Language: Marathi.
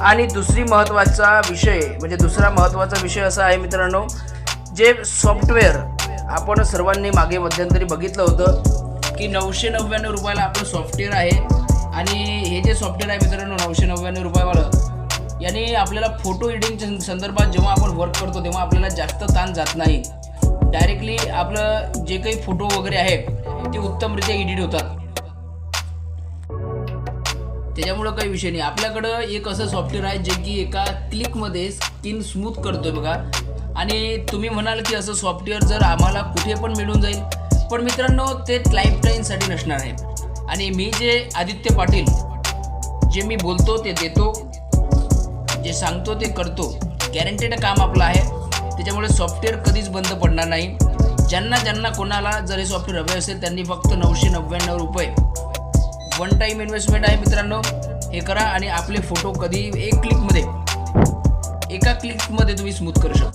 आणि दुसरा महत्त्वाचा विषय असा आहे मित्रांनो, जे सॉफ्टवेअर आपण सर्वांनी मागे मध्यंतरी बघितलं होतं की 999 रुपयाला आपलं सॉफ्टवेअर आहे. आणि हे जे सॉफ्टवेअर आहे मित्रांनो 999 रुपयावालं, याने आपल्याला फोटो एडिटिंग संदर्भात जेव्हा आपण वर्क करतो तेव्हा आपल्याला जास्त ताण जात नाही. डायरेक्टली आपलं जे काही फोटो वगैरे आहे ते उत्तमरित्या एडिट होतात. त्याच्यामुळं काही विषय नाही. आपल्याकडं एक असं सॉफ्टवेअर आहे जे की एका क्लिकमध्ये स्किन स्मूथ करतोय बघा. आणि तुम्ही म्हणाल की असं सॉफ्टवेअर जर आम्हाला कुठे पण मिळून जाईल, पण मित्रांनो ते लाईफ टाईमसाठी नसणार आहे. आणि मी जे आदित्य पाटील जे मी बोलतो ते देतो, जे सांगतो ते करतो, गॅरंटेड काम आपलं आहे. त्याच्यामुळे सॉफ्टवेअर कधीच बंद पडणार नाही. ज्यांना कोणाला जर हे सॉफ्टवेअर हवे असेल त्यांनी फक्त 999 रुपये वन टाईम इन्व्हेस्टमेंट आहे मित्रांनो. हे करा आणि आपले फोटो कधी एका क्लिकमध्ये तुम्ही स्मूथ करू शकता.